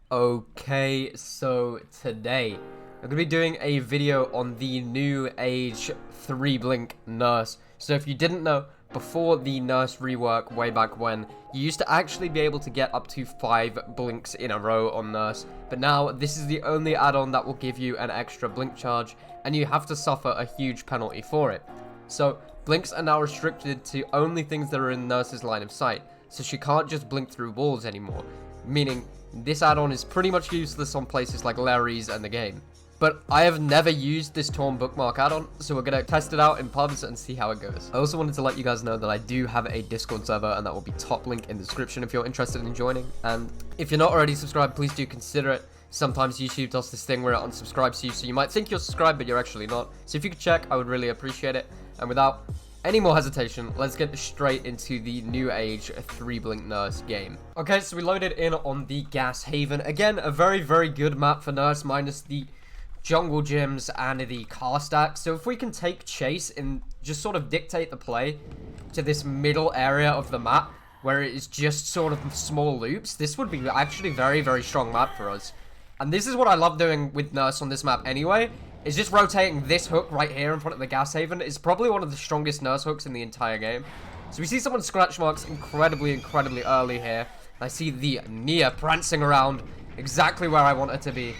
Okay, so today I'm going to be doing a video on the new age 3 blink nurse. So if you didn't know, before the nurse rework way back when, you used to actually be able to get up to 5 blinks in a row on nurse. But now this is the only add-on that will give you an extra blink charge, and you have to suffer a huge penalty for it. So blinks are now restricted to only things that are in nurse's line of sight. So she can't just blink through walls anymore, meaning this add-on is pretty much useless on places like Larry's and the game. But I have never used this torn bookmark add-on, so we're going to test it out in pubs and see how it goes. I also wanted to let you guys know that I do have a Discord server, and that will be top link in the description if you're interested in joining. And if you're not already subscribed, please do consider it. Sometimes YouTube does this thing where it unsubscribes you, so you might think you're subscribed, but you're actually not. So if you could check, I would really appreciate it. And without any more hesitation, let's get straight into the new age 3 blink nurse game. Okay, so we loaded in on the Gas Haven. Again, a very, very good map for nurse, minus the jungle gyms and the car stack. So if we can take chase and just sort of dictate the play to this middle area of the map, where it is just sort of small loops, this would be actually very, very strong map for us. And this is what I love doing with nurse on this map anyway. Is just rotating this hook right here in front of the Gas Haven is probably one of the strongest nurse hooks in the entire game. So we see someone's scratch marks incredibly early here. I see the Nia prancing around exactly where I want her to be.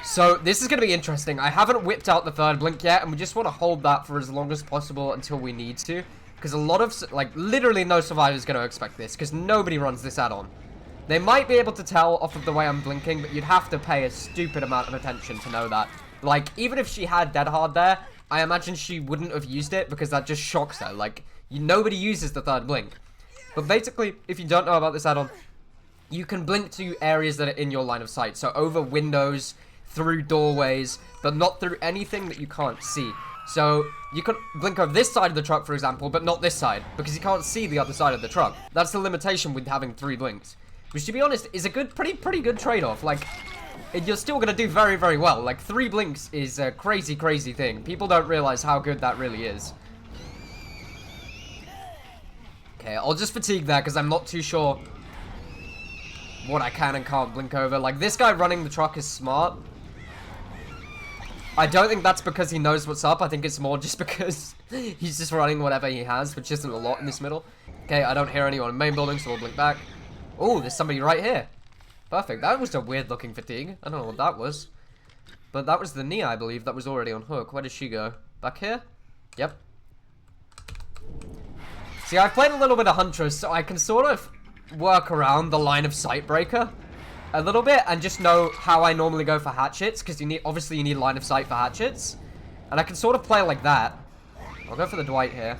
So this is going to be interesting. I haven't whipped out the third blink yet, and we just want to hold that for as long as possible until we need to. Because a lot of, like, literally no survivor is going to expect this, because nobody runs this add-on. They might be able to tell off of the way I'm blinking, but you'd have to pay a stupid amount of attention to know that. Like, even if she had Dead Hard there, I imagine she wouldn't have used it because that just shocks her. Like, nobody uses the third blink. But basically, if you don't know about this add-on, you can blink to areas that are in your line of sight. So over windows, through doorways, but not through anything that you can't see. So you can blink over this side of the truck, for example, but not this side, because you can't see the other side of the truck. That's the limitation with having 3 blinks. Which, to be honest, is a good, pretty good trade-off. Like, you're still gonna do very, very well. Like, 3 blinks is a crazy thing. People don't realize how good that really is. Okay, I'll just fatigue that because I'm not too sure what I can and can't blink over. Like, this guy running the truck is smart. I don't think that's because he knows what's up. I think it's more just because he's just running whatever he has, which isn't a lot in this middle. Okay, I don't hear anyone in main building, so we'll blink back. Oh, there's somebody right here. Perfect. That was a weird looking fatigue. I don't know what that was. But that was the Nia, I believe, that was already on hook. Where did she go? Back here? Yep. See, I've played a little bit of Huntress, so I can sort of work around the line of sight breaker a little bit and just know how I normally go for hatchets, because obviously you need line of sight for hatchets. And I can sort of play like that. I'll go for the Dwight here.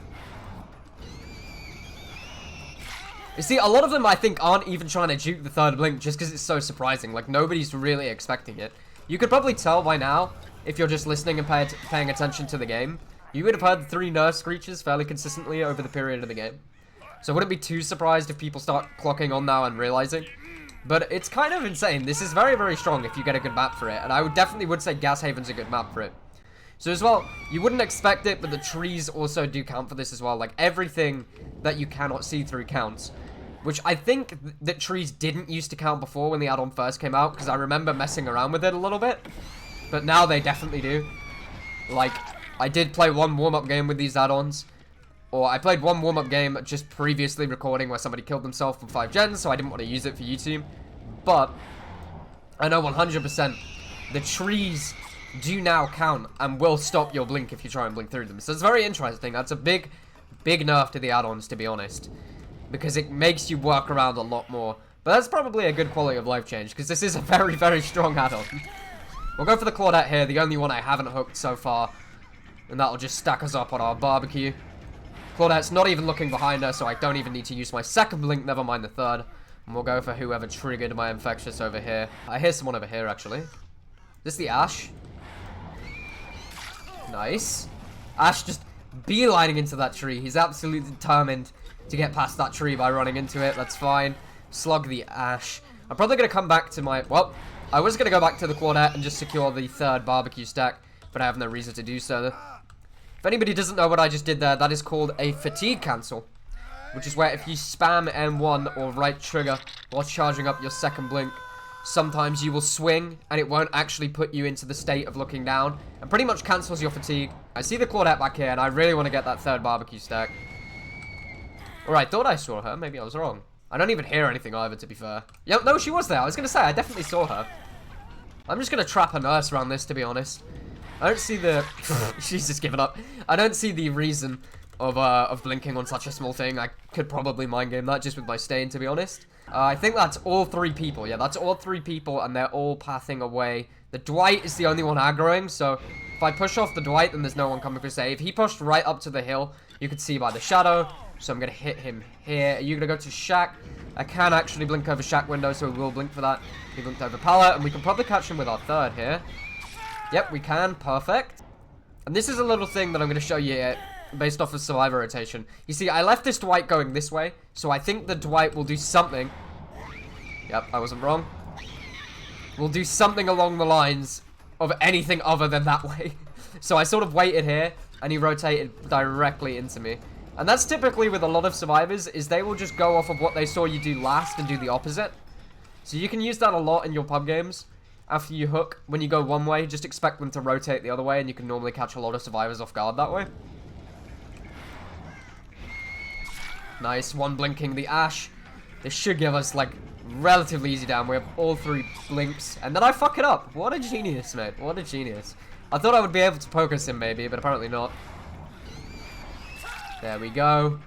You see, a lot of them, I think, aren't even trying to juke the third blink just because it's so surprising. Like, nobody's really expecting it. You could probably tell by now, if you're just listening and paying attention to the game, you would have heard the 3 nurse screeches fairly consistently over the period of the game. So I wouldn't be too surprised if people start clocking on now and realizing. But it's kind of insane. This is very, very strong if you get a good map for it. And I definitely would say Gas Haven's a good map for it. So as well, you wouldn't expect it, but the trees also do count for this as well. Like, everything that you cannot see through counts. Which I think that trees didn't used to count before when the add-on first came out, because I remember messing around with it a little bit. But now they definitely do. Like, I did play one warm-up game with these add-ons. Or I played one warm-up game just previously recording where somebody killed themselves from 5 gens, so I didn't want to use it for YouTube. But I know 100% the trees do now count and will stop your blink if you try and blink through them. So it's very interesting. That's a big nerf to the add-ons, to be honest. Because it makes you work around a lot more. But that's probably a good quality of life change, because this is a very, very strong add-on. We'll go for the Claudette here, the only one I haven't hooked so far. And that'll just stack us up on our barbecue. Claudette's not even looking behind her, so I don't even need to use my second blink, never mind the third. And we'll go for whoever triggered my infectious over here. I hear someone over here, actually. Is this the Ash? Nice. Ash just beelining into that tree. He's absolutely determined to get past that tree by running into it. That's fine. Slug the Ash. I'm probably going to come back to my... Well, I was going to go back to the Claudette and just secure the third barbecue stack, but I have no reason to do so. If anybody doesn't know what I just did there, that is called a fatigue cancel, which is where if you spam M1 or right trigger while charging up your second blink, sometimes you will swing, and it won't actually put you into the state of looking down, and pretty much cancels your fatigue. I see the Claudette back here, and I really want to get that third barbecue stack. Alright, thought I saw her. Maybe I was wrong. I don't even hear anything either, to be fair. Yep, no, she was there. I was going to say, I definitely saw her. I'm just going to trap a nurse around this, to be honest. I don't see the... She's just given up. I don't see the reason of blinking on such a small thing. I could probably mind game that just with my stain, to be honest. I think that's all 3 people. Yeah, that's all 3 people, and they're all pathing away. The Dwight is the only one aggroing, so if I push off the Dwight, then there's no one coming for save. He pushed right up to the hill. You can see by the shadow, so I'm going to hit him here. Are you going to go to Shack? I can actually blink over Shack window, so we will blink for that. He blinked over Pallet, and we can probably catch him with our third here. Yep, we can. Perfect. And this is a little thing that I'm going to show you here, based off of survivor rotation. You see, I left this Dwight going this way, so I think the Dwight will do something. Yep, I wasn't wrong. Will do something along the lines of anything other than that way. So I sort of waited here, and he rotated directly into me. And that's typically with a lot of survivors, is they will just go off of what they saw you do last and do the opposite. So you can use that a lot in your pub games. After you hook, when you go one way, just expect them to rotate the other way, and you can normally catch a lot of survivors off guard that way. Nice, one blinking the Ash. This should give us, like, relatively easy down. We have all 3 blinks, and then I fuck it up. What a genius, mate. What a genius. I thought I would be able to focus him, maybe, but apparently not. There we go.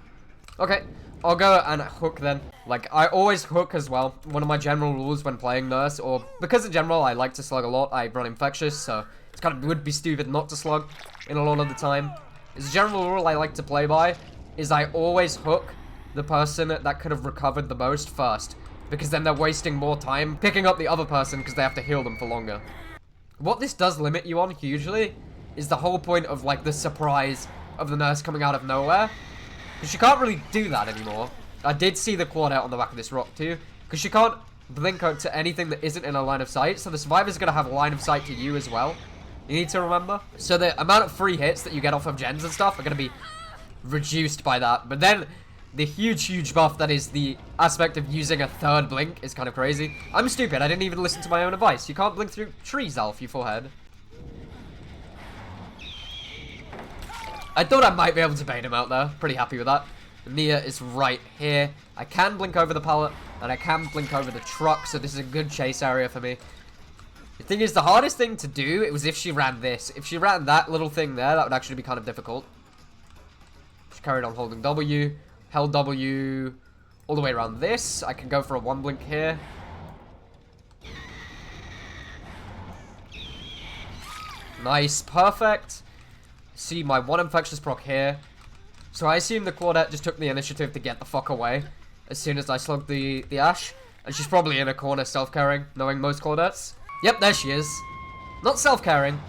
Okay, I'll go and hook then. Like, I always hook as well. One of my general rules when playing Nurse, or because in general I like to slug a lot, I run Infectious, so it's kind of would be stupid not to slug in a lot of the time. It's a general rule I like to play by, is I always hook the person that could have recovered the most first, because then they're wasting more time picking up the other person because they have to heal them for longer. What this does limit you on hugely is the whole point of, like, the surprise of the Nurse coming out of nowhere, because you can't really do that anymore. I did see the quad out on the back of this rock too, because you can't blink out to anything that isn't in a line of sight, so the survivor's going to have a line of sight to you as well. You need to remember. So the amount of free hits that you get off of gens and stuff are going to be reduced by that. But then the huge buff that is the aspect of using a third blink is kind of crazy. I'm stupid. I didn't even listen to my own advice. You can't blink through trees, Alf, you forehead. I thought I might be able to bait him out there. Pretty happy with that. Nia is right here. I can blink over the pallet, and I can blink over the truck, so this is a good chase area for me. The thing is, the hardest thing to do, it was if she ran this. If she ran that little thing there, that would actually be kind of difficult. She carried on holding W, held W all the way around this. I can go for a 1 blink here. Nice, perfect. See my 1 infectious proc here. So I assume the Claudette just took the initiative to get the fuck away as soon as I slugged the Ash. And she's probably in a corner self-carrying, knowing most Claudettes. Yep, there she is. Not self-carrying,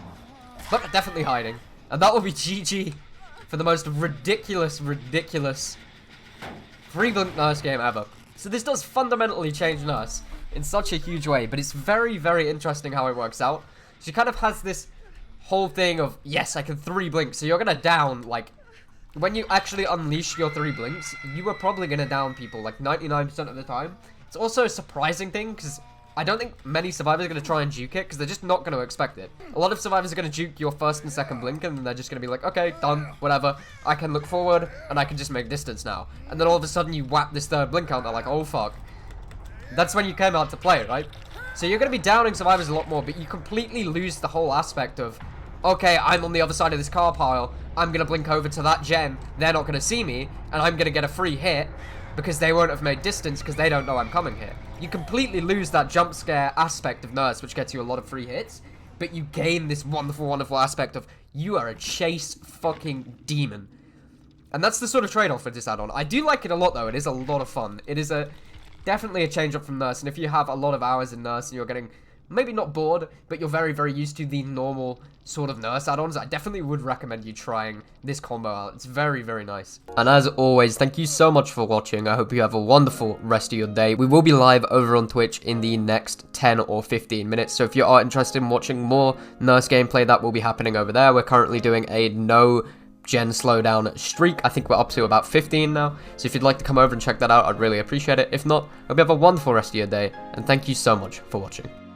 but definitely hiding. And that will be GG for the most ridiculous 3-blink Nurse game ever. So this does fundamentally change Nurse in such a huge way, but it's very interesting how it works out. She kind of has this whole thing of, yes, I can 3-blink, so you're gonna down, like, when you actually unleash your 3 blinks, you are probably gonna down people, like, 99% of the time. It's also a surprising thing, because I don't think many survivors are gonna try and juke it, because they're just not gonna expect it. A lot of survivors are gonna juke your 1st and 2nd blink, and then they're just gonna be like, okay, done, whatever, I can look forward, and I can just make distance now. And then all of a sudden you whap this 3rd blink out, and they're like, oh fuck. That's when you came out to play, right? So you're gonna be downing survivors a lot more, but you completely lose the whole aspect of, okay, I'm on the other side of this car pile, I'm gonna blink over to that gen, they're not gonna see me, and I'm gonna get a free hit, because they won't have made distance, because they don't know I'm coming here. You completely lose that jump scare aspect of Nurse, which gets you a lot of free hits, but you gain this wonderful aspect of, you are a chase fucking demon. And that's the sort of trade-off for this add-on. I do like it a lot, though. It is a lot of fun. It is definitely a change-up from Nurse, and if you have a lot of hours in Nurse, and you're getting maybe not bored, but you're very used to the normal sort of Nurse add-ons, I definitely would recommend you trying this combo out. It's very nice. And as always, thank you so much for watching. I hope you have a wonderful rest of your day. We will be live over on Twitch in the next 10 or 15 minutes, so if you are interested in watching more Nurse gameplay, that will be happening over there. We're currently doing a no gen slowdown streak. I think we're up to about 15 now. So if you'd like to come over and check that out, I'd really appreciate it. If not, hope you have a wonderful rest of your day, and thank you so much for watching.